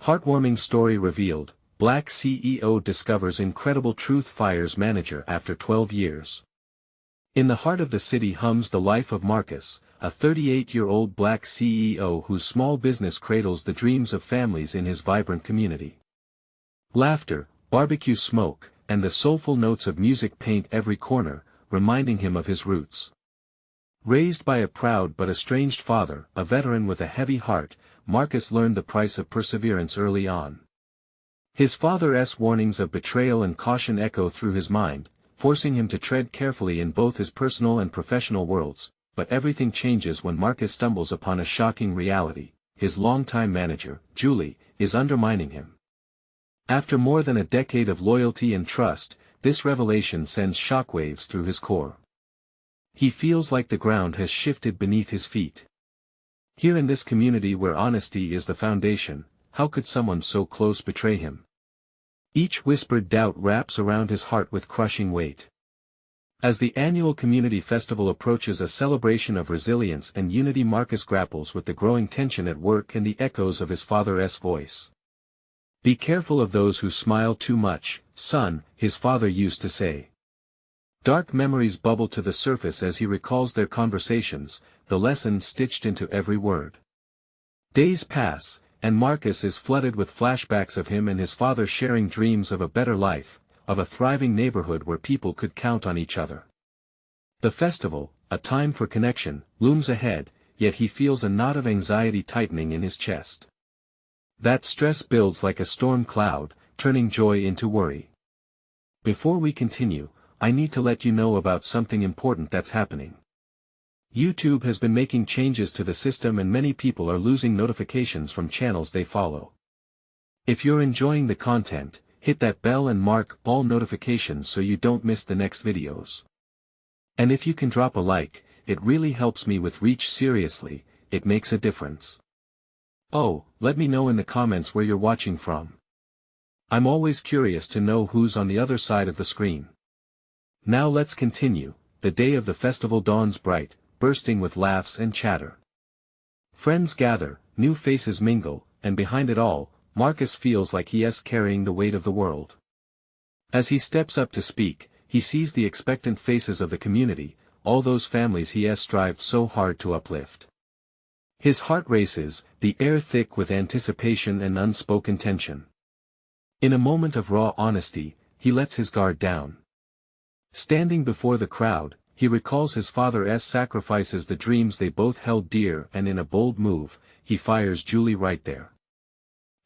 Heartwarming story revealed, Black CEO discovers incredible truth fires manager after 12 years. In the heart of the city hums the life of Marcus, a 38-year-old Black CEO whose small business cradles the dreams of families in his vibrant community. Laughter, barbecue smoke, and the soulful notes of music paint every corner, reminding him of his roots. Raised by a proud but estranged father, a veteran with a heavy heart, Marcus learned the price of perseverance early on. His father's warnings of betrayal and caution echo through his mind, forcing him to tread carefully in both his personal and professional worlds, but everything changes when Marcus stumbles upon a shocking reality: his longtime manager, Julie, is undermining him. After more than a decade of loyalty and trust, this revelation sends shockwaves through his core. He feels like the ground has shifted beneath his feet. Here in this community where honesty is the foundation, how could someone so close betray him? Each whispered doubt wraps around his heart with crushing weight. As the annual community festival approaches, a celebration of resilience and unity, Marcus grapples with the growing tension at work and the echoes of his father's voice. "Be careful of those who smile too much, son," his father used to say. Dark memories bubble to the surface as he recalls their conversations, the lessons stitched into every word. Days pass, and Marcus is flooded with flashbacks of him and his father sharing dreams of a better life, of a thriving neighborhood where people could count on each other. The festival, a time for connection, looms ahead, yet he feels a knot of anxiety tightening in his chest. That stress builds like a storm cloud, turning joy into worry. Before we continue, I need to let you know about something important that's happening. YouTube has been making changes to the system and many people are losing notifications from channels they follow. If you're enjoying the content, hit that bell and mark all notifications so you don't miss the next videos. And if you can drop a like, it really helps me with reach. Seriously, it makes a difference. Oh, let me know in the comments where you're watching from. I'm always curious to know who's on the other side of the screen. Now let's continue. The day of the festival dawns bright, bursting with laughs and chatter. Friends gather, new faces mingle, and behind it all, Marcus feels like he is carrying the weight of the world. As he steps up to speak, he sees the expectant faces of the community, all those families he has strived so hard to uplift. His heart races, the air thick with anticipation and unspoken tension. In a moment of raw honesty, he lets his guard down. Standing before the crowd, he recalls his father's sacrifices, the dreams they both held dear, and in a bold move, he fires Julie right there.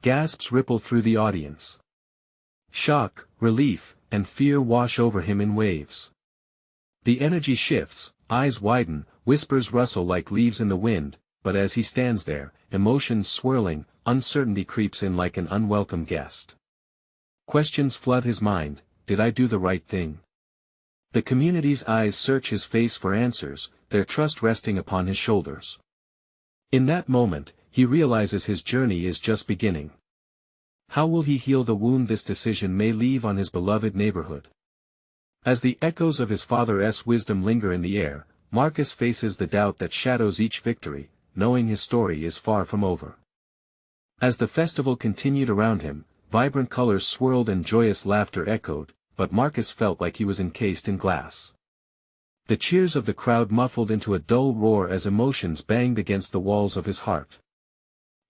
Gasps ripple through the audience. Shock, relief, and fear wash over him in waves. The energy shifts, eyes widen, whispers rustle like leaves in the wind, but as he stands there, emotions swirling, uncertainty creeps in like an unwelcome guest. Questions flood his mind: did I do the right thing? The community's eyes search his face for answers, their trust resting upon his shoulders. In that moment, he realizes his journey is just beginning. How will he heal the wound this decision may leave on his beloved neighborhood? As the echoes of his father's wisdom linger in the air, Marcus faces the doubt that shadows each victory, knowing his story is far from over. As the festival continued around him, vibrant colors swirled and joyous laughter echoed, but Marcus felt like he was encased in glass. The cheers of the crowd muffled into a dull roar as emotions banged against the walls of his heart.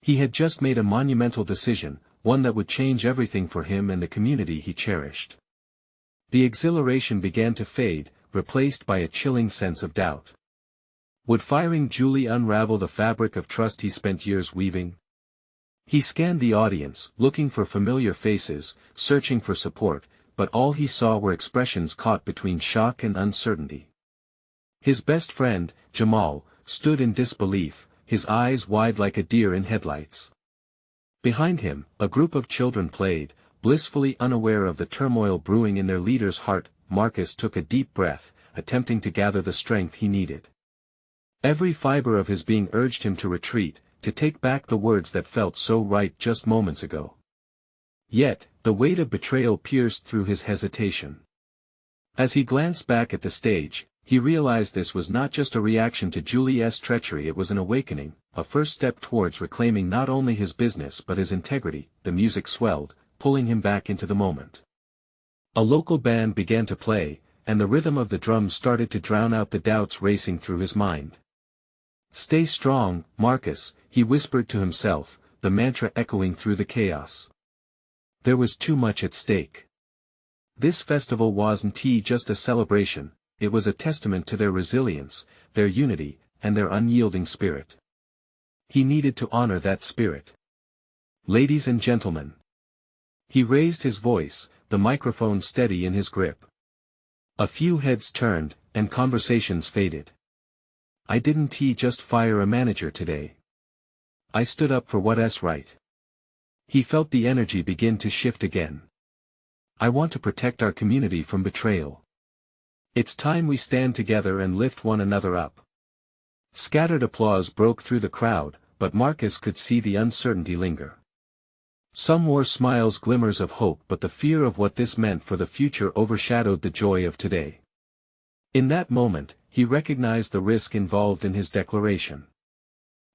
He had just made a monumental decision, one that would change everything for him and the community he cherished. The exhilaration began to fade, replaced by a chilling sense of doubt. Would firing Julie unravel the fabric of trust he spent years weaving? He scanned the audience, looking for familiar faces, searching for support, but all he saw were expressions caught between shock and uncertainty. His best friend, Jamal, stood in disbelief, his eyes wide like a deer in headlights. Behind him, a group of children played, blissfully unaware of the turmoil brewing in their leader's heart. Marcus took a deep breath, attempting to gather the strength he needed. Every fiber of his being urged him to retreat, to take back the words that felt so right just moments ago. Yet, the weight of betrayal pierced through his hesitation. As he glanced back at the stage, he realized this was not just a reaction to Julie's treachery, it was an awakening, a first step towards reclaiming not only his business but his integrity. The music swelled, pulling him back into the moment. A local band began to play, and the rhythm of the drums started to drown out the doubts racing through his mind. "Stay strong, Marcus," he whispered to himself, the mantra echoing through the chaos. There was too much at stake. This festival wasn't just a celebration, it was a testament to their resilience, their unity, and their unyielding spirit. He needed to honor that spirit. "Ladies and gentlemen." He raised his voice, the microphone steady in his grip. A few heads turned, and conversations faded. "I didn't just fire a manager today. I stood up for what's right." He felt the energy begin to shift again. "I want to protect our community from betrayal. It's time we stand together and lift one another up." Scattered applause broke through the crowd, but Marcus could see the uncertainty linger. Some wore smiles, glimmers of hope, but the fear of what this meant for the future overshadowed the joy of today. In that moment, he recognized the risk involved in his declaration.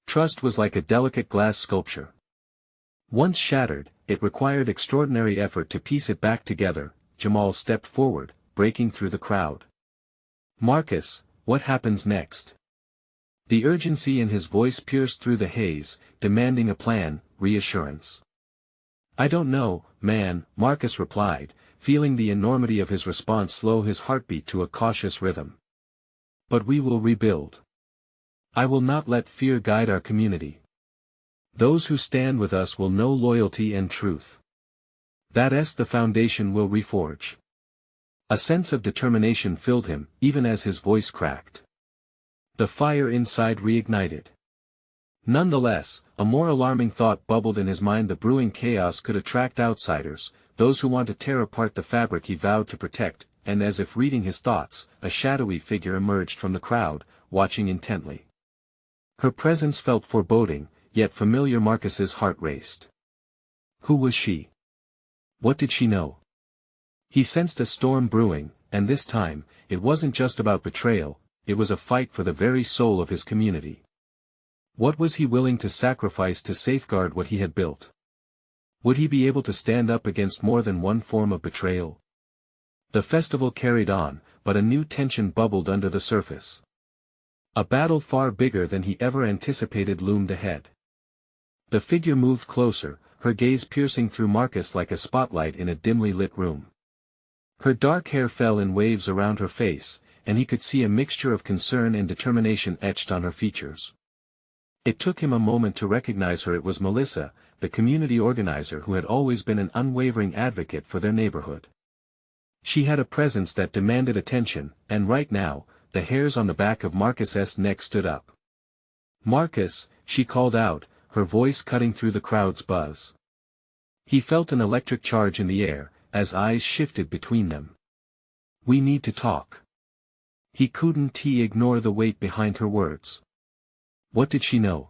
Trust was like a delicate glass sculpture. Once shattered, it required extraordinary effort to piece it back together. Jamal stepped forward, breaking through the crowd. "Marcus, what happens next?" The urgency in his voice pierced through the haze, demanding a plan, reassurance. "I don't know, man," Marcus replied, feeling the enormity of his response slow his heartbeat to a cautious rhythm. "But we will rebuild. I will not let fear guide our community. Those who stand with us will know loyalty and truth. That's the foundation we'll reforge." A sense of determination filled him, even as his voice cracked. The fire inside reignited. Nonetheless, a more alarming thought bubbled in his mind: the brewing chaos could attract outsiders, those who want to tear apart the fabric he vowed to protect, and as if reading his thoughts, a shadowy figure emerged from the crowd, watching intently. Her presence felt foreboding, yet familiar. Marcus's heart raced. Who was she? What did she know? He sensed a storm brewing, and this time, it wasn't just about betrayal, it was a fight for the very soul of his community. What was he willing to sacrifice to safeguard what he had built? Would he be able to stand up against more than one form of betrayal? The festival carried on, but a new tension bubbled under the surface. A battle far bigger than he ever anticipated loomed ahead. The figure moved closer, her gaze piercing through Marcus like a spotlight in a dimly lit room. Her dark hair fell in waves around her face, and he could see a mixture of concern and determination etched on her features. It took him a moment to recognize her. It was Melissa, the community organizer who had always been an unwavering advocate for their neighborhood. She had a presence that demanded attention, and right now, the hairs on the back of Marcus's neck stood up. "Marcus," she called out, her voice cutting through the crowd's buzz. He felt an electric charge in the air, as eyes shifted between them. "We need to talk." He couldn't ignore the weight behind her words. What did she know?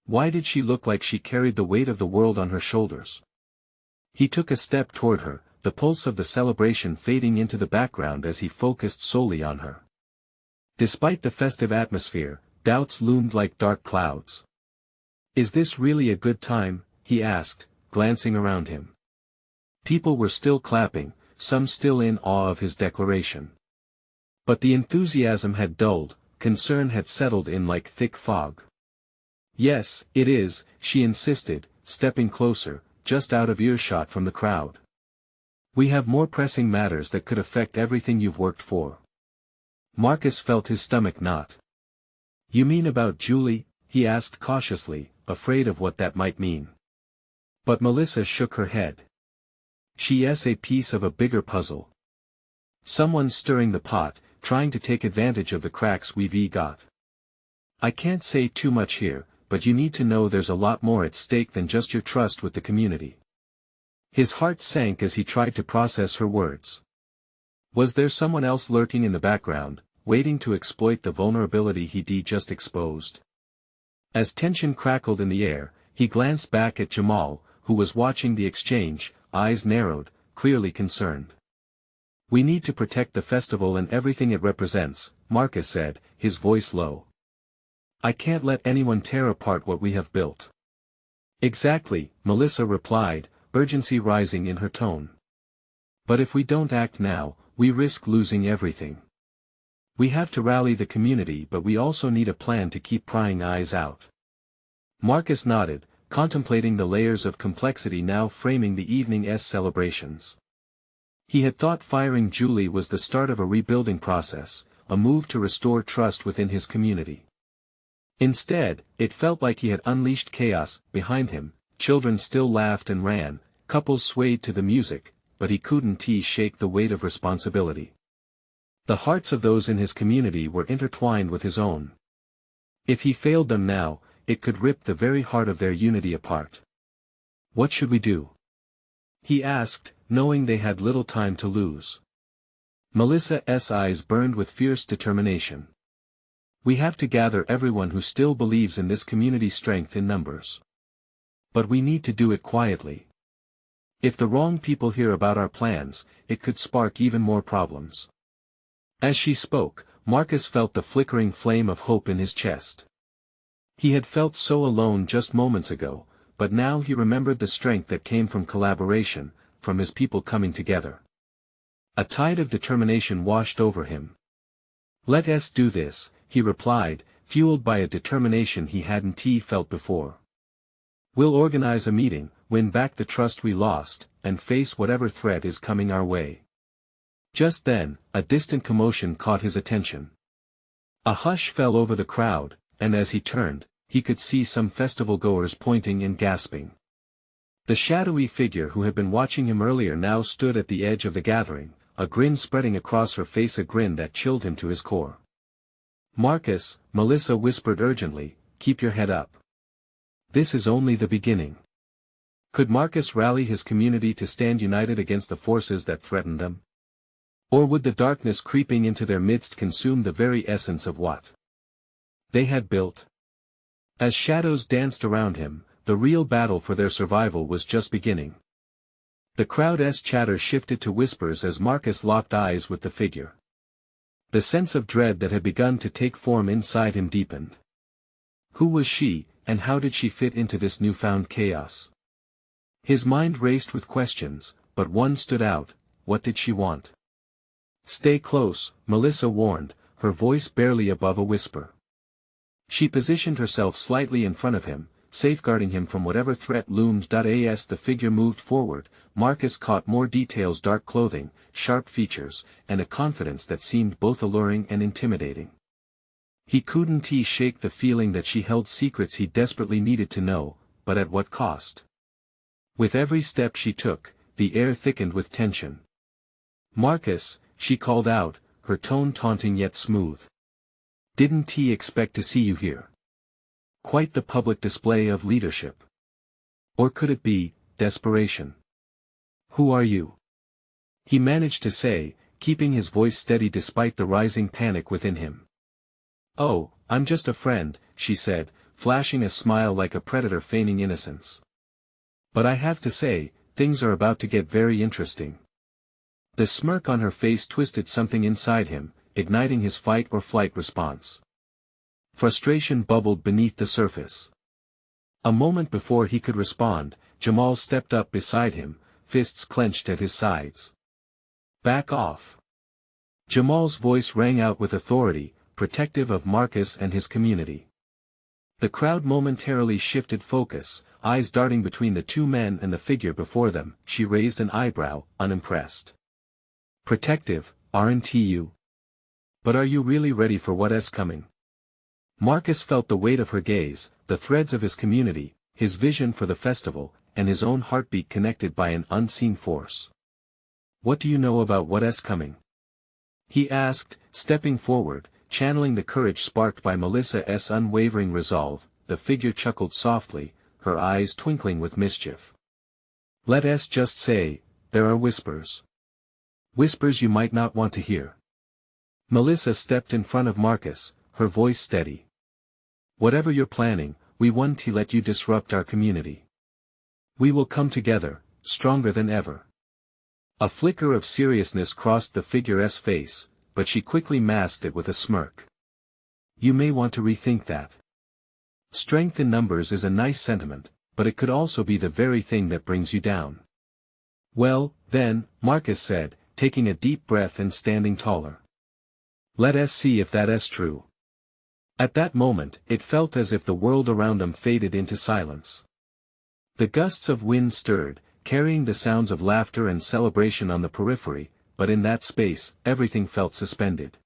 Why did she look like she carried the weight of the world on her shoulders? He took a step toward her, the pulse of the celebration fading into the background as he focused solely on her. Despite the festive atmosphere, doubts loomed like dark clouds. "Is this really a good time?" he asked, glancing around him. People were still clapping, some still in awe of his declaration. But the enthusiasm had dulled, concern had settled in like thick fog. "Yes, it is," she insisted, stepping closer, just out of earshot from the crowd. "We have more pressing matters that could affect everything you've worked for." Marcus felt his stomach knot. "You mean about Julie?" he asked cautiously, afraid of what that might mean. But Melissa shook her head. "She's a piece of a bigger puzzle. Someone's stirring the pot, trying to take advantage of the cracks we've got. I can't say too much here, but you need to know there's a lot more at stake than just your trust with the community." His heart sank as he tried to process her words. Was there someone else lurking in the background, waiting to exploit the vulnerability he'd just exposed? As tension crackled in the air, he glanced back at Jamal, who was watching the exchange, eyes narrowed, clearly concerned. "We need to protect the festival and everything it represents," Marcus said, his voice low. I can't let anyone tear apart what we have built. Exactly, Melissa replied, urgency rising in her tone. But if we don't act now, we risk losing everything. We have to rally the community, but we also need a plan to keep prying eyes out. Marcus nodded, contemplating the layers of complexity now framing the evening's celebrations. He had thought firing Julie was the start of a rebuilding process, a move to restore trust within his community. Instead, it felt like he had unleashed chaos. Behind him, children still laughed and ran, couples swayed to the music, but he couldn't shake the weight of responsibility. The hearts of those in his community were intertwined with his own. If he failed them now, it could rip the very heart of their unity apart. What should we do? He asked, knowing they had little time to lose. Melissa's eyes burned with fierce determination. We have to gather everyone who still believes in this community's strength in numbers. But we need to do it quietly. If the wrong people hear about our plans, it could spark even more problems. As she spoke, Marcus felt the flickering flame of hope in his chest. He had felt so alone just moments ago, but now he remembered the strength that came from collaboration, from his people coming together. A tide of determination washed over him. Let us do this, he replied, fueled by a determination he hadn't felt before. We'll organize a meeting, win back the trust we lost, and face whatever threat is coming our way. Just then, a distant commotion caught his attention. A hush fell over the crowd, and as he turned, he could see some festival-goers pointing and gasping. The shadowy figure who had been watching him earlier now stood at the edge of the gathering, a grin spreading across her face, a grin that chilled him to his core. Marcus, Melissa whispered urgently, keep your head up. This is only the beginning. Could Marcus rally his community to stand united against the forces that threatened them? Or would the darkness creeping into their midst consume the very essence of what they had built? As shadows danced around him, the real battle for their survival was just beginning. The crowd's chatter shifted to whispers as Marcus locked eyes with the figure. The sense of dread that had begun to take form inside him deepened. Who was she, and how did she fit into this newfound chaos? His mind raced with questions, but one stood out: what did she want? Stay close, Melissa warned, her voice barely above a whisper. She positioned herself slightly in front of him, safeguarding him from whatever threat loomed. As the figure moved forward, Marcus caught more details: dark clothing, sharp features, and a confidence that seemed both alluring and intimidating. He couldn't shake the feeling that she held secrets he desperately needed to know, but at what cost? With every step she took, the air thickened with tension. Marcus, she called out, her tone taunting yet smooth. Didn't he expect to see you here? Quite the public display of leadership. Or could it be desperation? Who are you? He managed to say, keeping his voice steady despite the rising panic within him. Oh, I'm just a friend, she said, flashing a smile like a predator feigning innocence. But I have to say, things are about to get very interesting. The smirk on her face twisted something inside him, igniting his fight-or-flight response. Frustration bubbled beneath the surface. A moment before he could respond, Jamal stepped up beside him, fists clenched at his sides. Back off. Jamal's voice rang out with authority, protective of Marcus and his community. The crowd momentarily shifted focus, eyes darting between the two men and the figure before them. She raised an eyebrow, unimpressed. Protective, aren't you? But are you really ready for what's coming? Marcus felt the weight of her gaze, the threads of his community, his vision for the festival, and his own heartbeat connected by an unseen force. What do you know about what's coming? He asked, stepping forward, channeling the courage sparked by Melissa's unwavering resolve. The figure chuckled softly, her eyes twinkling with mischief. Let us just say, there are whispers. Whispers you might not want to hear. Melissa stepped in front of Marcus, her voice steady. Whatever you're planning, we won't let you disrupt our community. We will come together, stronger than ever. A flicker of seriousness crossed the figure's face, but she quickly masked it with a smirk. You may want to rethink that. Strength in numbers is a nice sentiment, but it could also be the very thing that brings you down. Well, then, Marcus said, taking a deep breath and standing taller. Let us see if that's true. At that moment, it felt as if the world around them faded into silence. The gusts of wind stirred, carrying the sounds of laughter and celebration on the periphery, but in that space, everything felt suspended.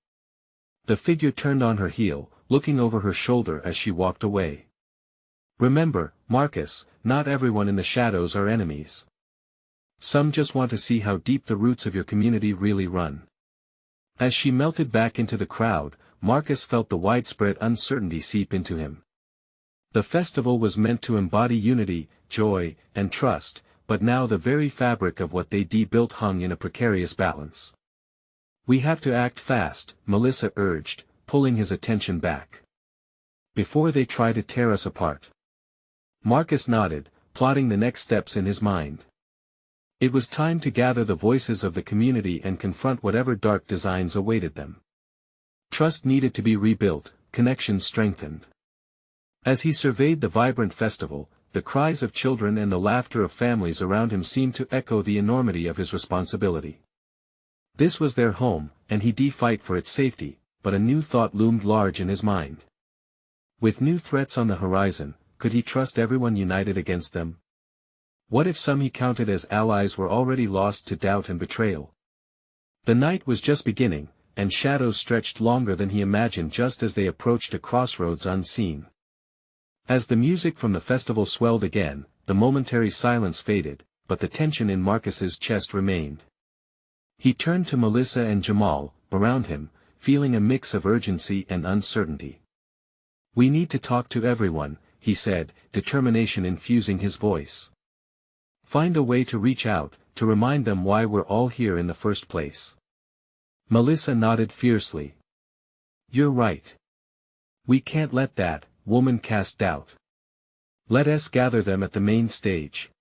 The figure turned on her heel, looking over her shoulder as she walked away. Remember, Marcus, not everyone in the shadows are enemies. Some just want to see how deep the roots of your community really run. As she melted back into the crowd, Marcus felt the widespread uncertainty seep into him. The festival was meant to embody unity, joy, and trust, but now the very fabric of what they built hung in a precarious balance. We have to act fast, Melissa urged, pulling his attention back. Before they try to tear us apart. Marcus nodded, plotting the next steps in his mind. It was time to gather the voices of the community and confront whatever dark designs awaited them. Trust needed to be rebuilt, connections strengthened. As he surveyed the vibrant festival, the cries of children and the laughter of families around him seemed to echo the enormity of his responsibility. This was their home, and he'd fight for its safety, but a new thought loomed large in his mind. With new threats on the horizon, could he trust everyone united against them? What if some he counted as allies were already lost to doubt and betrayal? The night was just beginning, and shadows stretched longer than he imagined just as they approached a crossroads unseen. As the music from the festival swelled again, the momentary silence faded, but the tension in Marcus's chest remained. He turned to Melissa and Jamal, around him, feeling a mix of urgency and uncertainty. We need to talk to everyone, he said, determination infusing his voice. Find a way to reach out, to remind them why we're all here in the first place. Melissa nodded fiercely. You're right. We can't let that woman cast doubt. Let us gather them at the main stage.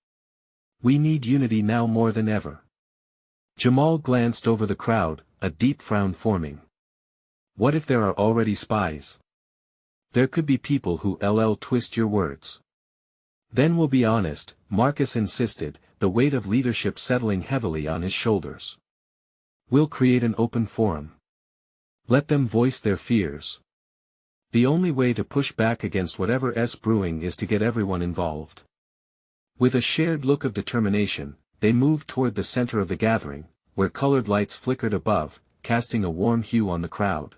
We need unity now more than ever. Jamal glanced over the crowd, a deep frown forming. What if there are already spies? There could be people who twist your words. Then we'll be honest, Marcus insisted, the weight of leadership settling heavily on his shoulders. We'll create an open forum. Let them voice their fears. The only way to push back against whatever's brewing is to get everyone involved. With a shared look of determination, they moved toward the center of the gathering, where colored lights flickered above, casting a warm hue on the crowd.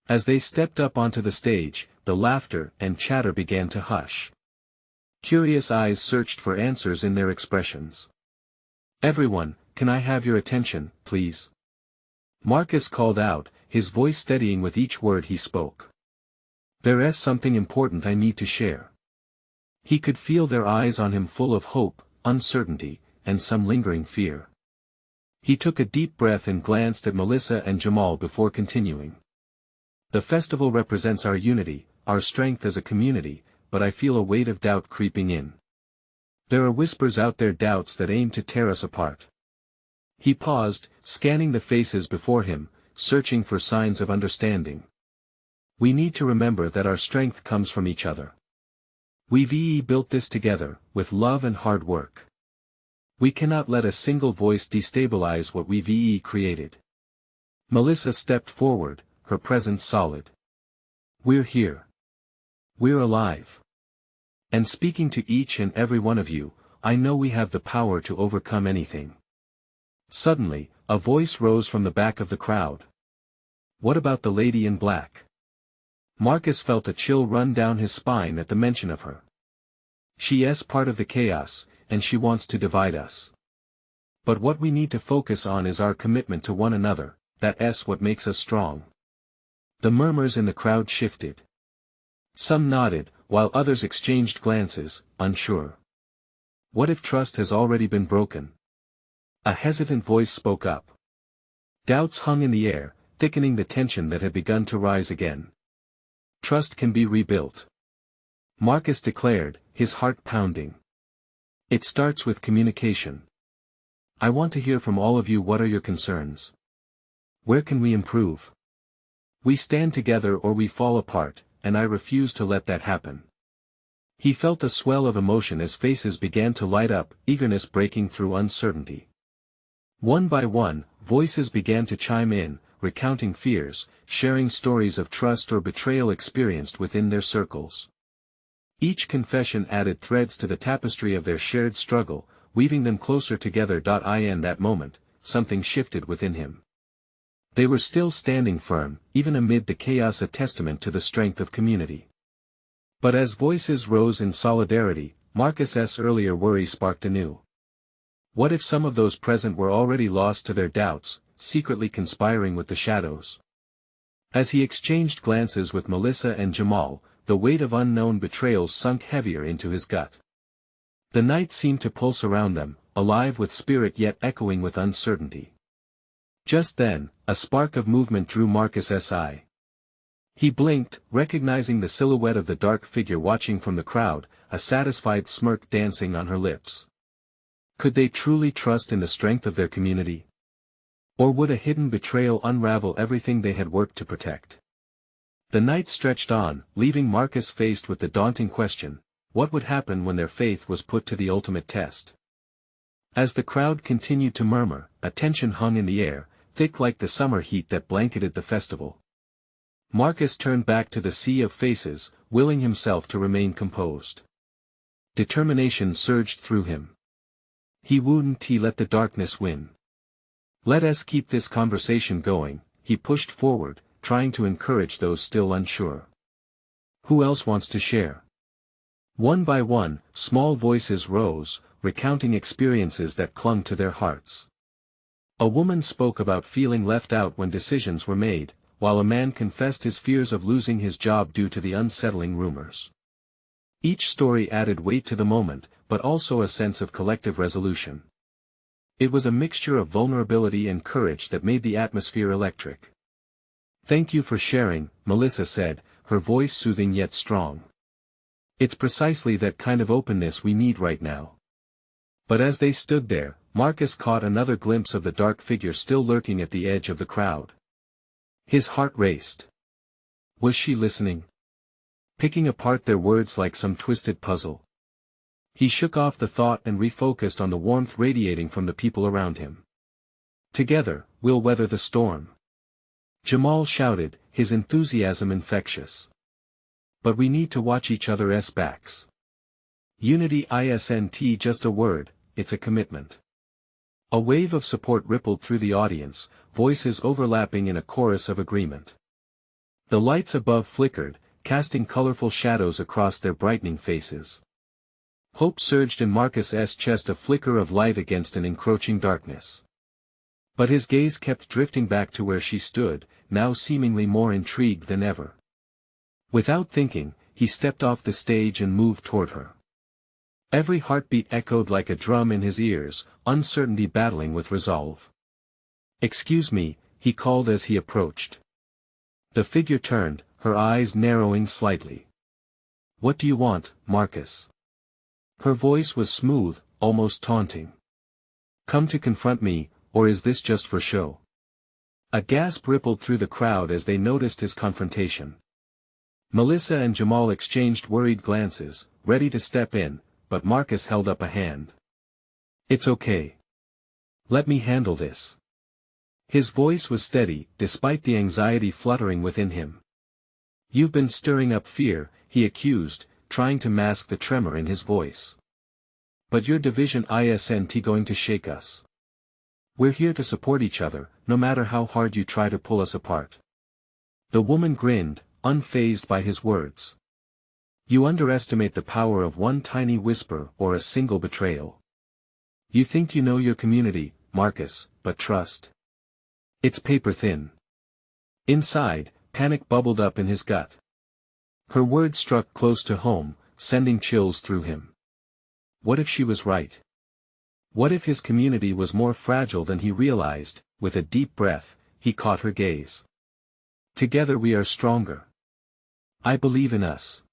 As they stepped up onto the stage, the laughter and chatter began to hush. Curious eyes searched for answers in their expressions. Everyone, can I have your attention, please? Marcus called out, his voice steadying with each word he spoke. There's something important I need to share. He could feel their eyes on him full of hope, uncertainty, and some lingering fear. He took a deep breath and glanced at Melissa and Jamal before continuing. The festival represents our unity, our strength as a community, but I feel a weight of doubt creeping in. There are whispers out there, doubts that aim to tear us apart. He paused, scanning the faces before him, searching for signs of understanding. We need to remember that our strength comes from each other. We've built this together, with love and hard work. We cannot let a single voice destabilize what we've created. Melissa stepped forward, her presence solid. We're here. We're alive. And speaking to each and every one of you, I know we have the power to overcome anything. Suddenly, a voice rose from the back of the crowd. What about the lady in black? Marcus felt a chill run down his spine at the mention of her. She's part of the chaos, and she wants to divide us. But what we need to focus on is our commitment to one another, that's what makes us strong. The murmurs in the crowd shifted. Some nodded, while others exchanged glances, unsure. What if trust has already been broken? A hesitant voice spoke up. Doubts hung in the air, thickening the tension that had begun to rise again. Trust can be rebuilt. Marcus declared, his heart pounding. It starts with communication. I want to hear from all of you. What are your concerns? Where can we improve? We stand together or we fall apart, and I refuse to let that happen. He felt a swell of emotion as faces began to light up, eagerness breaking through uncertainty. One by one, voices began to chime in, recounting fears, sharing stories of trust or betrayal experienced within their circles. Each confession added threads to the tapestry of their shared struggle, weaving them closer together. In that moment, something shifted within him. They were still standing firm, even amid the chaos, a testament to the strength of community. But as voices rose in solidarity, Marcus's earlier worry sparked anew. What if some of those present were already lost to their doubts, secretly conspiring with the shadows? As he exchanged glances with Melissa and Jamal, the weight of unknown betrayals sunk heavier into his gut. The night seemed to pulse around them, alive with spirit yet echoing with uncertainty. Just then, a spark of movement drew Marcus's eye. He blinked, recognizing the silhouette of the dark figure watching from the crowd, a satisfied smirk dancing on her lips. Could they truly trust in the strength of their community? Or would a hidden betrayal unravel everything they had worked to protect? The night stretched on, leaving Marcus faced with the daunting question, what would happen when their faith was put to the ultimate test? As the crowd continued to murmur, a tension hung in the air, thick like the summer heat that blanketed the festival. Marcus turned back to the sea of faces, willing himself to remain composed. Determination surged through him. He wouldn't let the darkness win. Let us keep this conversation going, he pushed forward, trying to encourage those still unsure. Who else wants to share? One by one, small voices rose, recounting experiences that clung to their hearts. A woman spoke about feeling left out when decisions were made, while a man confessed his fears of losing his job due to the unsettling rumors. Each story added weight to the moment, but also a sense of collective resolution. It was a mixture of vulnerability and courage that made the atmosphere electric. Thank you for sharing, Melissa said, her voice soothing yet strong. It's precisely that kind of openness we need right now. But as they stood there, Marcus caught another glimpse of the dark figure still lurking at the edge of the crowd. His heart raced. Was she listening? Picking apart their words like some twisted puzzle. He shook off the thought and refocused on the warmth radiating from the people around him. Together, we'll weather the storm. Jamal shouted, his enthusiasm infectious. But we need to watch each other's backs. Unity isn't just a word, it's a commitment. A wave of support rippled through the audience, voices overlapping in a chorus of agreement. The lights above flickered, casting colorful shadows across their brightening faces. Hope surged in Marcus's chest, a flicker of light against an encroaching darkness. But his gaze kept drifting back to where she stood, now seemingly more intrigued than ever. Without thinking, he stepped off the stage and moved toward her. Every heartbeat echoed like a drum in his ears, uncertainty battling with resolve. Excuse me, he called as he approached. The figure turned, her eyes narrowing slightly. What do you want, Marcus? Her voice was smooth, almost taunting. Come to confront me, or is this just for show? A gasp rippled through the crowd as they noticed his confrontation. Melissa and Jamal exchanged worried glances, ready to step in, but Marcus held up a hand. It's okay. Let me handle this. His voice was steady, despite the anxiety fluttering within him. You've been stirring up fear, he accused, trying to mask the tremor in his voice. But your division isn't going to shake us. We're here to support each other, no matter how hard you try to pull us apart. The woman grinned, unfazed by his words. You underestimate the power of one tiny whisper or a single betrayal. You think you know your community, Marcus, but trust. It's paper thin. Inside, panic bubbled up in his gut. Her words struck close to home, sending chills through him. What if she was right? What if his community was more fragile than he realized? With a deep breath, he caught her gaze. Together we are stronger. I believe in us.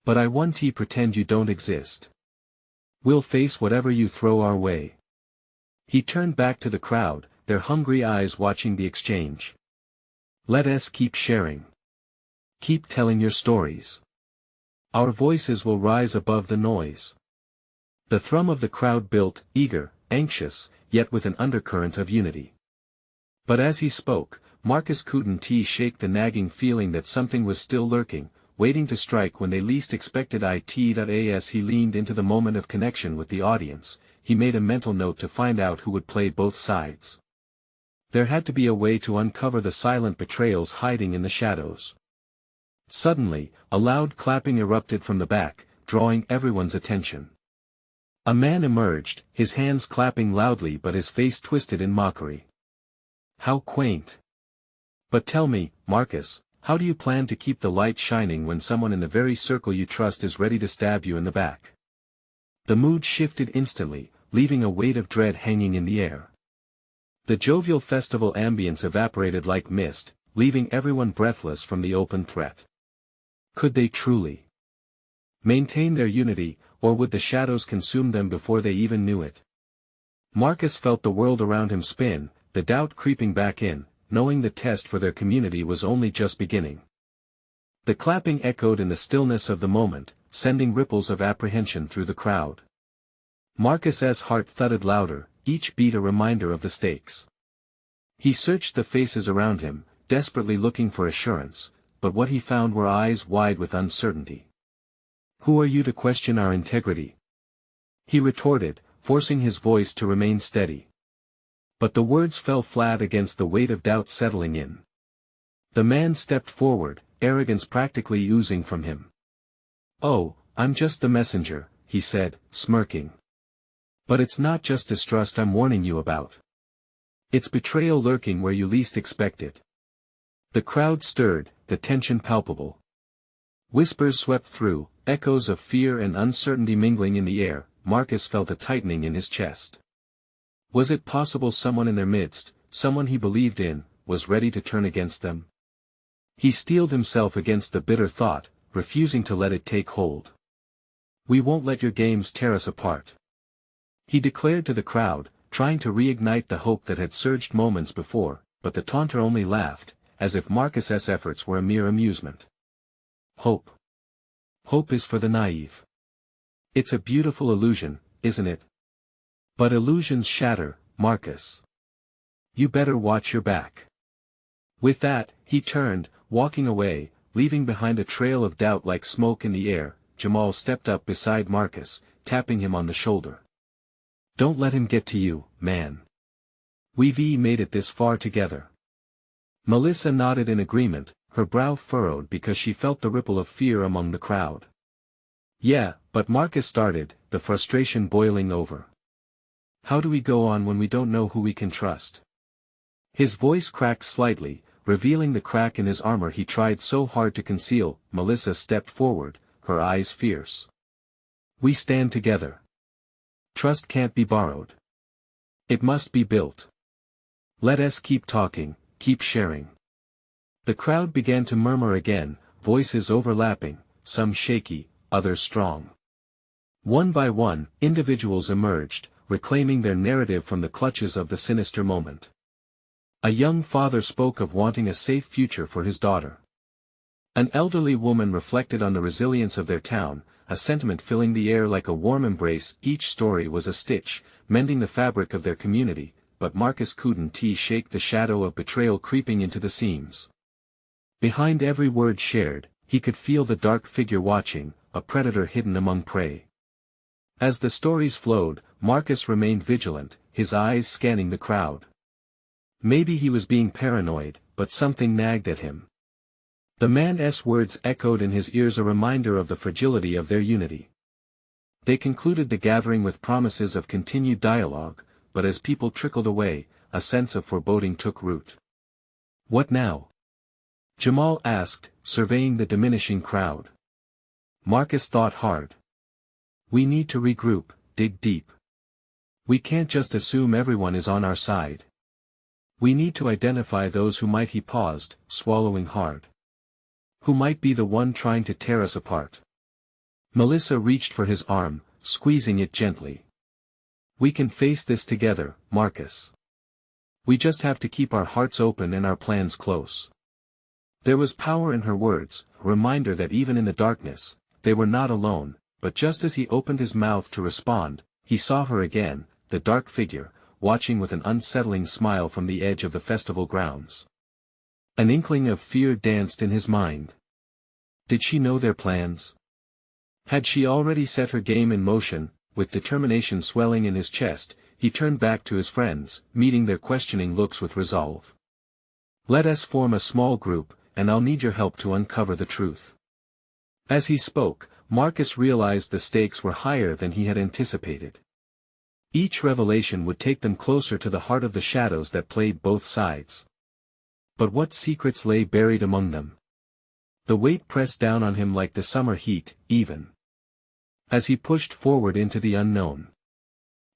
But I won't pretend you don't exist. We'll face whatever you throw our way. He turned back to the crowd, their hungry eyes watching the exchange. Let us keep sharing. Keep telling your stories. Our voices will rise above the noise. The thrum of the crowd built, eager, anxious, yet with an undercurrent of unity. But as he spoke, Marcus couldn't shake the nagging feeling that something was still lurking, waiting to strike when they least expected it. As he leaned into the moment of connection with the audience, he made a mental note to find out who would play both sides. There had to be a way to uncover the silent betrayals hiding in the shadows. Suddenly, a loud clapping erupted from the back, drawing everyone's attention. A man emerged, his hands clapping loudly but his face twisted in mockery. How quaint. But tell me, Marcus, how do you plan to keep the light shining when someone in the very circle you trust is ready to stab you in the back? The mood shifted instantly, leaving a weight of dread hanging in the air. The jovial festival ambience evaporated like mist, leaving everyone breathless from the open threat. Could they truly maintain their unity, or would the shadows consume them before they even knew it? Marcus felt the world around him spin, the doubt creeping back in, knowing the test for their community was only just beginning. The clapping echoed in the stillness of the moment, sending ripples of apprehension through the crowd. Marcus's heart thudded louder, each beat a reminder of the stakes. He searched the faces around him, desperately looking for assurance, but what he found were eyes wide with uncertainty. Who are you to question our integrity? He retorted, forcing his voice to remain steady. But the words fell flat against the weight of doubt settling in. The man stepped forward, arrogance practically oozing from him. Oh, I'm just the messenger, he said, smirking. But it's not just distrust I'm warning you about. It's betrayal lurking where you least expect it. The crowd stirred, the tension palpable. Whispers swept through, echoes of fear and uncertainty mingling in the air. Marcus felt a tightening in his chest. Was it possible someone in their midst, someone he believed in, was ready to turn against them? He steeled himself against the bitter thought, refusing to let it take hold. We won't let your games tear us apart. He declared to the crowd, trying to reignite the hope that had surged moments before, but the taunter only laughed, as if Marcus's efforts were a mere amusement. Hope. Hope is for the naive. It's a beautiful illusion, isn't it? But illusions shatter, Marcus. You better watch your back. With that, he turned, walking away, leaving behind a trail of doubt like smoke in the air. Jamal stepped up beside Marcus, tapping him on the shoulder. Don't let him get to you, man. We've made it this far together. Melissa nodded in agreement, her brow furrowed because she felt the ripple of fear among the crowd. Yeah, but Marcus started, the frustration boiling over. How do we go on when we don't know who we can trust? His voice cracked slightly, revealing the crack in his armor he tried so hard to conceal. Melissa stepped forward, her eyes fierce. We stand together. Trust can't be borrowed. It must be built. Let us keep talking, keep sharing. The crowd began to murmur again, voices overlapping, some shaky, others strong. One by one, individuals emerged, reclaiming their narrative from the clutches of the sinister moment. A young father spoke of wanting a safe future for his daughter. An elderly woman reflected on the resilience of their town, a sentiment filling the air like a warm embrace. Each story was a stitch, mending the fabric of their community, but Marcus couldn't shake the shadow of betrayal creeping into the seams. Behind every word shared, he could feel the dark figure watching, a predator hidden among prey. As the stories flowed, Marcus remained vigilant, his eyes scanning the crowd. Maybe he was being paranoid, but something nagged at him. The man's words echoed in his ears, a reminder of the fragility of their unity. They concluded the gathering with promises of continued dialogue, but as people trickled away, a sense of foreboding took root. What now? Jamal asked, surveying the diminishing crowd. Marcus thought hard. We need to regroup, dig deep. We can't just assume everyone is on our side. We need to identify those who might. He paused, swallowing hard. Who might be the one trying to tear us apart? Melissa reached for his arm, squeezing it gently. We can face this together, Marcus. We just have to keep our hearts open and our plans close. There was power in her words, a reminder that even in the darkness, they were not alone, but just as he opened his mouth to respond, he saw her again, the dark figure, watching with an unsettling smile from the edge of the festival grounds. An inkling of fear danced in his mind. Did she know their plans? Had she already set her game in motion? With determination swelling in his chest, he turned back to his friends, meeting their questioning looks with resolve. Let us form a small group, and I'll need your help to uncover the truth. As he spoke, Marcus realized the stakes were higher than he had anticipated. Each revelation would take them closer to the heart of the shadows that played both sides. But what secrets lay buried among them? The weight pressed down on him like the summer heat, even as he pushed forward into the unknown.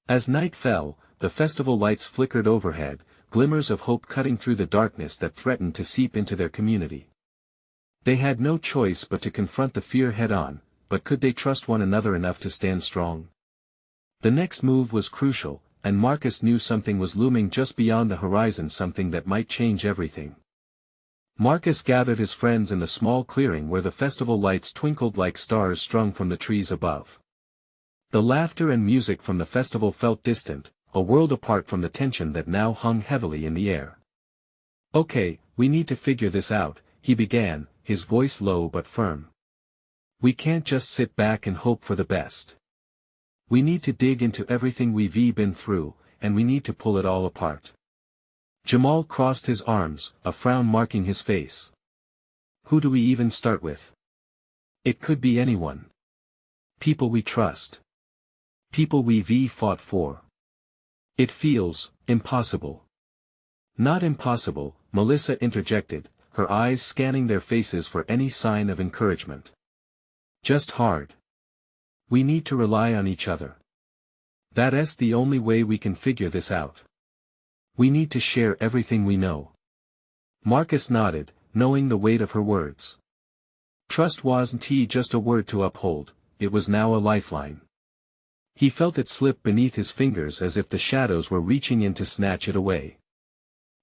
As night fell, the festival lights flickered overhead, glimmers of hope cutting through the darkness that threatened to seep into their community. They had no choice but to confront the fear head-on, but could they trust one another enough to stand strong? The next move was crucial, and Marcus knew something was looming just beyond the horizon, something that might change everything. Marcus gathered his friends in the small clearing where the festival lights twinkled like stars strung from the trees above. The laughter and music from the festival felt distant, a world apart from the tension that now hung heavily in the air. Okay, we need to figure this out, he began, his voice low but firm. We can't just sit back and hope for the best. We need to dig into everything we've been through, and we need to pull it all apart. Jamal crossed his arms, a frown marking his face. Who do we even start with? It could be anyone. People we trust. People we've fought for. It feels impossible. Not impossible, Melissa interjected, her eyes scanning their faces for any sign of encouragement. Just hard. We need to rely on each other. That's the only way we can figure this out. We need to share everything we know. Marcus nodded, knowing the weight of her words. Trust wasn't just a word to uphold, it was now a lifeline. He felt it slip beneath his fingers as if the shadows were reaching in to snatch it away.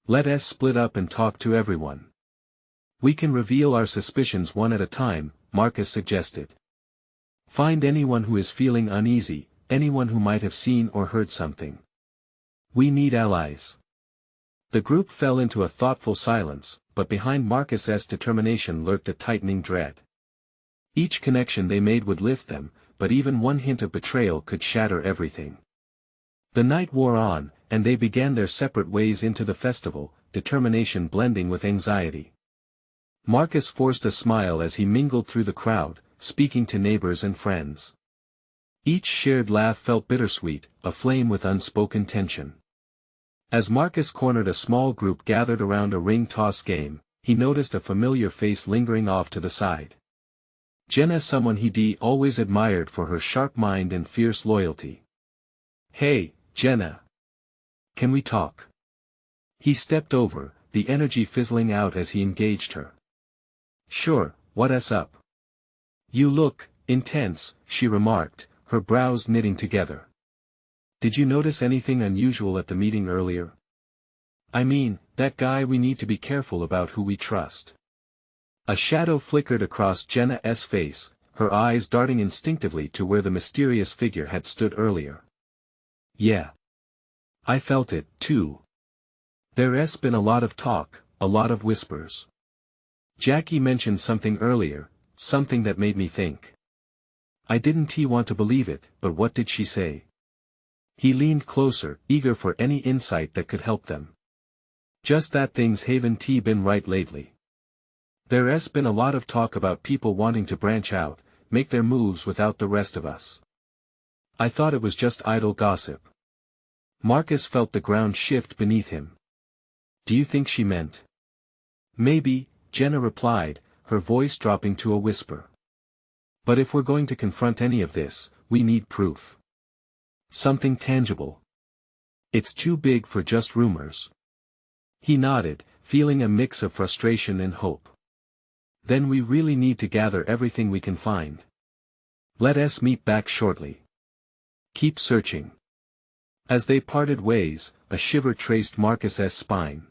Let us split up and talk to everyone. We can reveal our suspicions one at a time, Marcus suggested. Find anyone who is feeling uneasy, anyone who might have seen or heard something. We need allies. The group fell into a thoughtful silence, but behind Marcus's determination lurked a tightening dread. Each connection they made would lift them, but even one hint of betrayal could shatter everything. The night wore on, and they began their separate ways into the festival, determination blending with anxiety. Marcus forced a smile as he mingled through the crowd, speaking to neighbors and friends. Each shared laugh felt bittersweet, aflame with unspoken tension. As Marcus cornered a small group gathered around a ring toss game, he noticed a familiar face lingering off to the side. Jenna, someone he'd always admired for her sharp mind and fierce loyalty. Hey, Jenna. Can we talk? He stepped over, the energy fizzling out as he engaged her. Sure, what's up? You look intense, she remarked, her brows knitting together. Did you notice anything unusual at the meeting earlier? I mean, that guy, we need to be careful about who we trust. A shadow flickered across Jenna's face, her eyes darting instinctively to where the mysterious figure had stood earlier. Yeah. I felt it, too. There's been a lot of talk, a lot of whispers. Jackie mentioned something earlier, something that made me think. I didn't want to believe it, but what did she say? He leaned closer, eager for any insight that could help them. Just that things haven't been right lately. There's been a lot of talk about people wanting to branch out, make their moves without the rest of us. I thought it was just idle gossip. Marcus felt the ground shift beneath him. Do you think she meant? Maybe, Jenna replied, her voice dropping to a whisper. But if we're going to confront any of this, we need proof. Something tangible. It's too big for just rumors. He nodded, feeling a mix of frustration and hope. Then we really need to gather everything we can find. Let us meet back shortly. Keep searching. As they parted ways, a shiver traced Marcus's spine.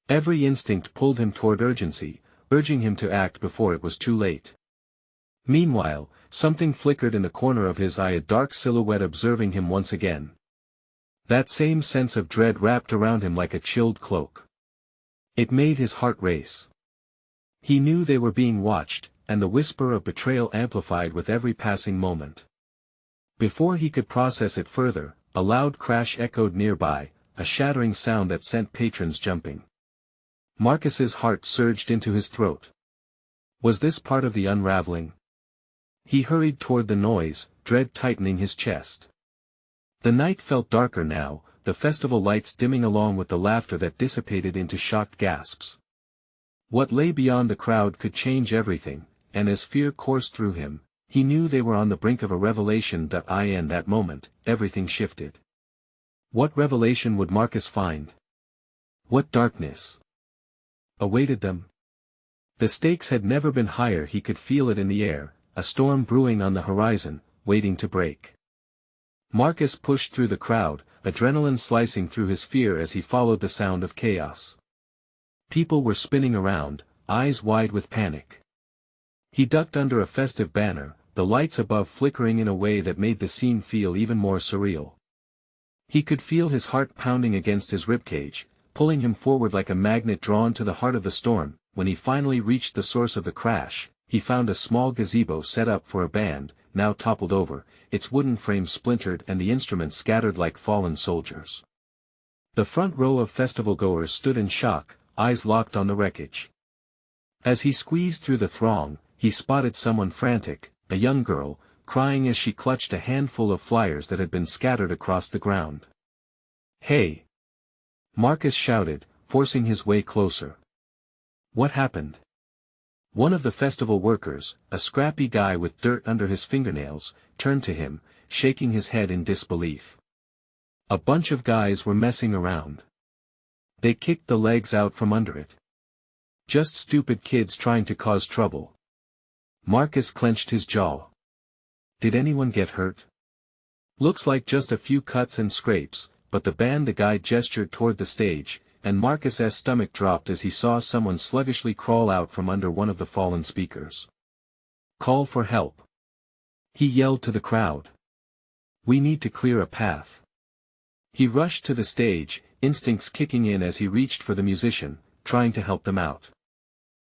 Every instinct pulled him toward urgency, urging him to act before it was too late. Meanwhile, something flickered in the corner of his eye, a dark silhouette observing him once again. That same sense of dread wrapped around him like a chilled cloak. It made his heart race. He knew they were being watched, and the whisper of betrayal amplified with every passing moment. Before he could process it further, a loud crash echoed nearby, a shattering sound that sent patrons jumping. Marcus's heart surged into his throat. Was this part of the unraveling? He hurried toward the noise, dread tightening his chest. The night felt darker now, the festival lights dimming along with the laughter that dissipated into shocked gasps. What lay beyond the crowd could change everything, and as fear coursed through him, he knew they were on the brink of a revelation. In that moment, everything shifted. What revelation would Marcus find? What darkness awaited them? The stakes had never been higher. He could feel it in the air, a storm brewing on the horizon, waiting to break. Marcus pushed through the crowd, adrenaline slicing through his fear as he followed the sound of chaos. People were spinning around, eyes wide with panic. He ducked under a festive banner, the lights above flickering in a way that made the scene feel even more surreal. He could feel his heart pounding against his ribcage, pulling him forward like a magnet drawn to the heart of the storm. When he finally reached the source of the crash, he found a small gazebo set up for a band, now toppled over, its wooden frame splintered and the instruments scattered like fallen soldiers. The front row of festival-goers stood in shock, eyes locked on the wreckage. As he squeezed through the throng, he spotted someone frantic, a young girl, crying as she clutched a handful of flyers that had been scattered across the ground. "Hey!" Marcus shouted, forcing his way closer. "What happened?" One of the festival workers, a scrappy guy with dirt under his fingernails, turned to him, shaking his head in disbelief. A bunch of guys were messing around. They kicked the legs out from under it. Just stupid kids trying to cause trouble. Marcus clenched his jaw. Did anyone get hurt? Looks like just a few cuts and scrapes, but the guy gestured toward the stage, and Marcus's stomach dropped as he saw someone sluggishly crawl out from under one of the fallen speakers. "Call for help!" he yelled to the crowd. "We need to clear a path." He rushed to the stage, instincts kicking in as he reached for the musician, trying to help them out.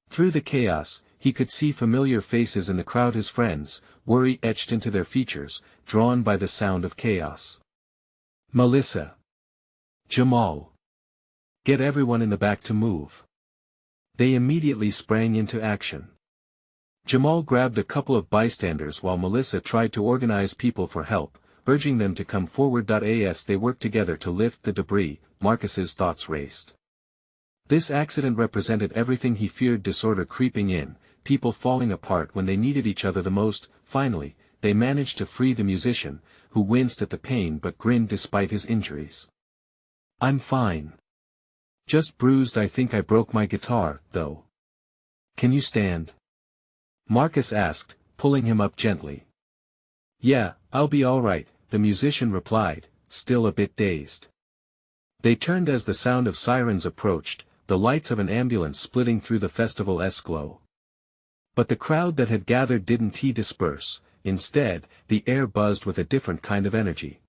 Through the chaos, he could see familiar faces in the crowd, his friends, worry etched into their features, drawn by the sound of chaos. "Melissa! Jamal! Get everyone in the back to move." They immediately sprang into action. Jamal grabbed a couple of bystanders while Melissa tried to organize people for help, urging them to come forward. As they worked together to lift the debris, Marcus's thoughts raced. This accident represented everything he feared: disorder creeping in, people falling apart when they needed each other the most. Finally, they managed to free the musician, who winced at the pain but grinned despite his injuries. "I'm fine. Just bruised. I think I broke my guitar, though. Can you stand?" Marcus asked, pulling him up gently. "Yeah, I'll be all right," the musician replied, still a bit dazed. They turned as the sound of sirens approached, the lights of an ambulance splitting through the festival's glow. But the crowd that had gathered didn't disperse. Instead, the air buzzed with a different kind of energy.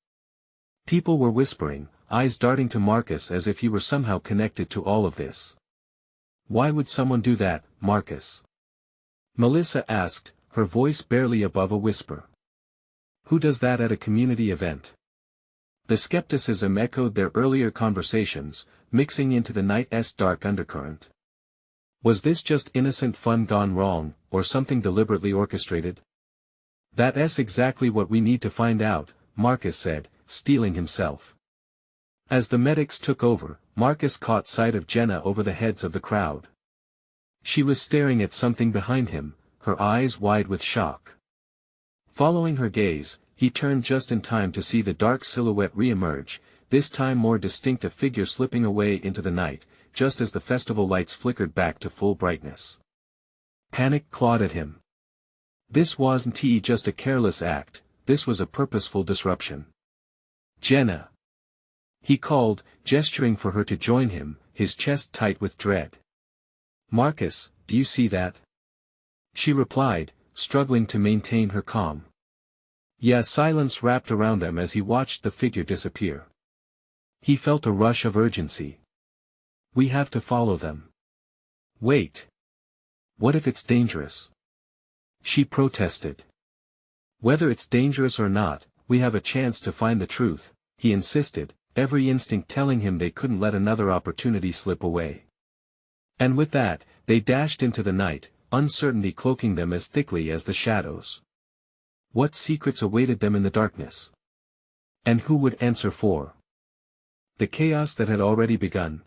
People were whispering, eyes darting to Marcus as if he were somehow connected to all of this. "Why would someone do that, Marcus?" Melissa asked, her voice barely above a whisper. "Who does that at a community event?" The skepticism echoed their earlier conversations, mixing into the night's dark undercurrent. Was this just innocent fun gone wrong, or something deliberately orchestrated? "That's exactly what we need to find out," Marcus said, steeling himself. As the medics took over, Marcus caught sight of Jenna over the heads of the crowd. She was staring at something behind him, her eyes wide with shock. Following her gaze, he turned just in time to see the dark silhouette re-emerge, this time more distinct, a figure slipping away into the night, just as the festival lights flickered back to full brightness. Panic clawed at him. This wasn't just a careless act, this was a purposeful disruption. "Jenna!" he called, gesturing for her to join him, his chest tight with dread. "Marcus, do you see that?" She replied, struggling to maintain her calm. Yeah, silence wrapped around them as he watched the figure disappear. He felt a rush of urgency. We have to follow them. Wait. What if it's dangerous? She protested. Whether it's dangerous or not, we have a chance to find the truth, he insisted, every instinct telling him they couldn't let another opportunity slip away. And with that, they dashed into the night, uncertainty cloaking them as thickly as the shadows. What secrets awaited them in the darkness? And who would answer for the chaos that had already begun?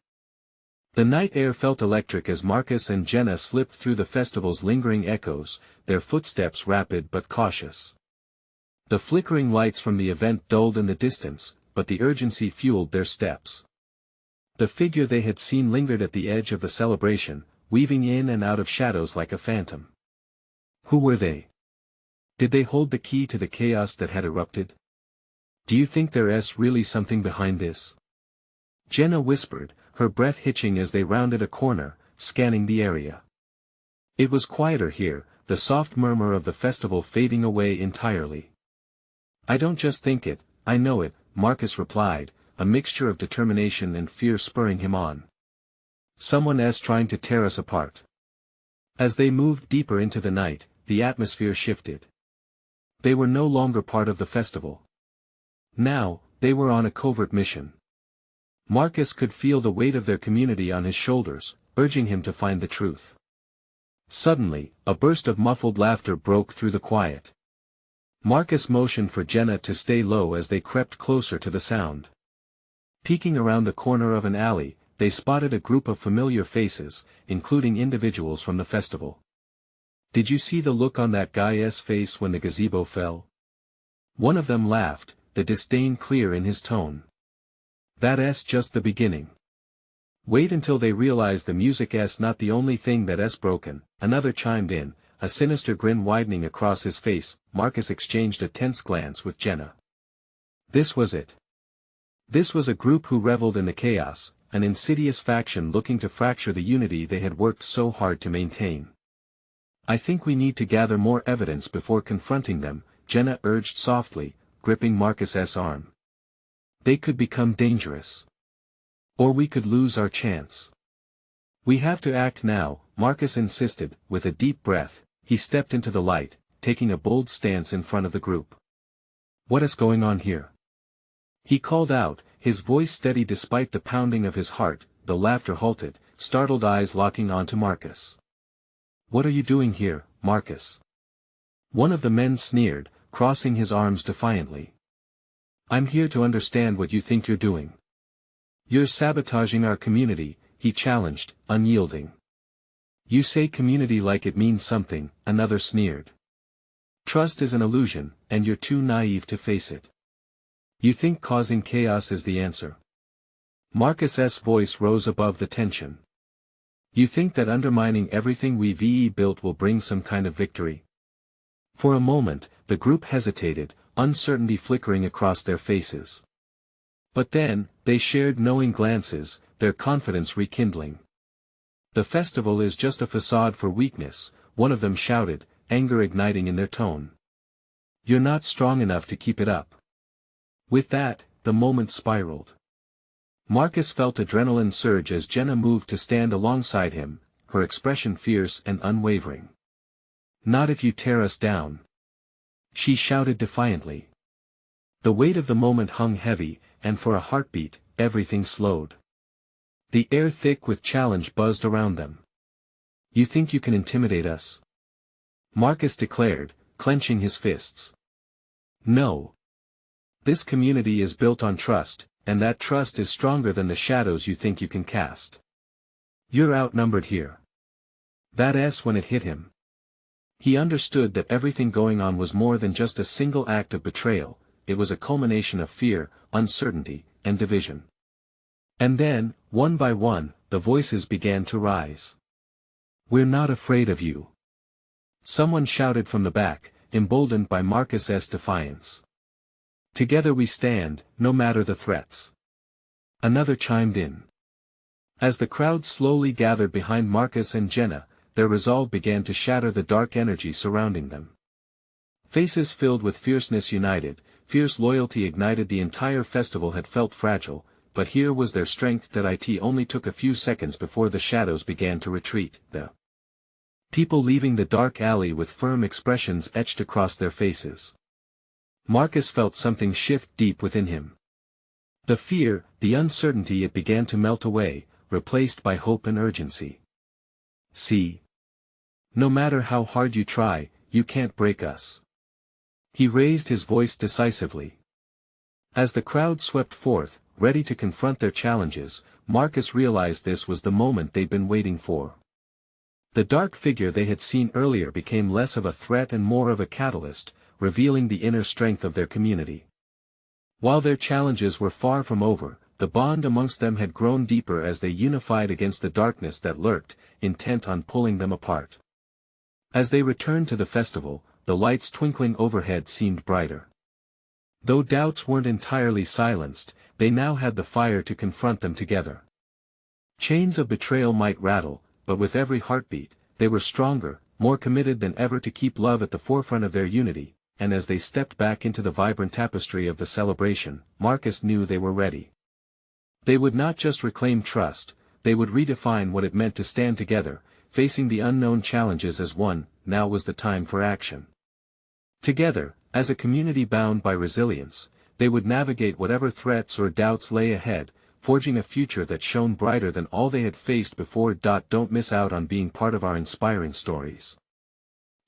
The night air felt electric as Marcus and Jenna slipped through the festival's lingering echoes, their footsteps rapid but cautious. The flickering lights from the event dulled in the distance, but the urgency fueled their steps. The figure they had seen lingered at the edge of the celebration, weaving in and out of shadows like a phantom. Who were they? Did they hold the key to the chaos that had erupted? Do you think there's really something behind this? Jenna whispered, her breath hitching as they rounded a corner, scanning the area. It was quieter here, the soft murmur of the festival fading away entirely. I don't just think it, I know it, Marcus replied, a mixture of determination and fear spurring him on. Someone's trying to tear us apart. As they moved deeper into the night, the atmosphere shifted. They were no longer part of the festival. Now, they were on a covert mission. Marcus could feel the weight of their community on his shoulders, urging him to find the truth. Suddenly, a burst of muffled laughter broke through the quiet. Marcus motioned for Jenna to stay low as they crept closer to the sound. Peeking around the corner of an alley, they spotted a group of familiar faces, including individuals from the festival. Did you see the look on that guy's face when the gazebo fell? One of them laughed, the disdain clear in his tone. That's just the beginning. Wait until they realize the music's not the only thing that's broken, another chimed in, a sinister grin widening across his face. Marcus exchanged a tense glance with Jenna. This was it. This was a group who reveled in the chaos, an insidious faction looking to fracture the unity they had worked so hard to maintain. I think we need to gather more evidence before confronting them, Jenna urged softly, gripping Marcus's arm. They could become dangerous. Or we could lose our chance. We have to act now, Marcus insisted, with a deep breath. He stepped into the light, taking a bold stance in front of the group. What is going on here? He called out, his voice steady despite the pounding of his heart. The laughter halted, startled eyes locking onto Marcus. What are you doing here, Marcus? One of the men sneered, crossing his arms defiantly. I'm here to understand what you think you're doing. You're sabotaging our community, he challenged, unyielding. You say community like it means something, another sneered. Trust is an illusion, and you're too naive to face it. You think causing chaos is the answer? Marcus's voice rose above the tension. You think that undermining everything we've built will bring some kind of victory? For a moment, the group hesitated, uncertainty flickering across their faces. But then, they shared knowing glances, their confidence rekindling. The festival is just a facade for weakness, one of them shouted, anger igniting in their tone. You're not strong enough to keep it up. With that, the moment spiraled. Marcus felt adrenaline surge as Jenna moved to stand alongside him, her expression fierce and unwavering. Not if you tear us down. She shouted defiantly. The weight of the moment hung heavy, and for a heartbeat, everything slowed. The air thick with challenge buzzed around them. You think you can intimidate us? Marcus declared, clenching his fists. No. This community is built on trust, and that trust is stronger than the shadows you think you can cast. You're outnumbered here. That's when it hit him. He understood that everything going on was more than just a single act of betrayal, it was a culmination of fear, uncertainty, and division. And then, one by one, the voices began to rise. We're not afraid of you. Someone shouted from the back, emboldened by Marcus's defiance. Together we stand, no matter the threats. Another chimed in. As the crowd slowly gathered behind Marcus and Jenna, their resolve began to shatter the dark energy surrounding them. Faces filled with fierceness united, fierce loyalty ignited. The entire festival had felt fragile, but here was their strength that it only took a few seconds before the shadows began to retreat. The people leaving the dark alley with firm expressions etched across their faces. Marcus felt something shift deep within him. The fear, the uncertainty, it began to melt away, replaced by hope and urgency. See? No matter how hard you try, you can't break us. He raised his voice decisively. As the crowd swept forth, ready to confront their challenges, Marcus realized this was the moment they'd been waiting for. The dark figure they had seen earlier became less of a threat and more of a catalyst, revealing the inner strength of their community. While their challenges were far from over, the bond amongst them had grown deeper as they unified against the darkness that lurked, intent on pulling them apart. As they returned to the festival, the lights twinkling overhead seemed brighter. Though doubts weren't entirely silenced, they now had the fire to confront them together. Chains of betrayal might rattle, but with every heartbeat, they were stronger, more committed than ever to keep love at the forefront of their unity, and as they stepped back into the vibrant tapestry of the celebration, Marcus knew they were ready. They would not just reclaim trust, they would redefine what it meant to stand together, facing the unknown challenges as one. Now was the time for action. Together, as a community bound by resilience, they would navigate whatever threats or doubts lay ahead, forging a future that shone brighter than all they had faced before. Don't miss out on being part of our inspiring stories.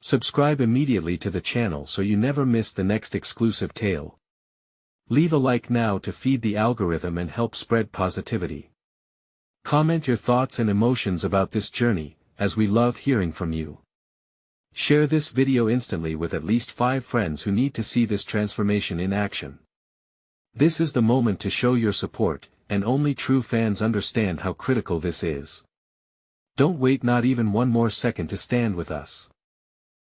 Subscribe immediately to the channel so you never miss the next exclusive tale. Leave a like now to feed the algorithm and help spread positivity. Comment your thoughts and emotions about this journey, as we love hearing from you. Share this video instantly with at least 5 friends who need to see this transformation in action. This is the moment to show your support, and only true fans understand how critical this is. Don't wait not even one more second to stand with us.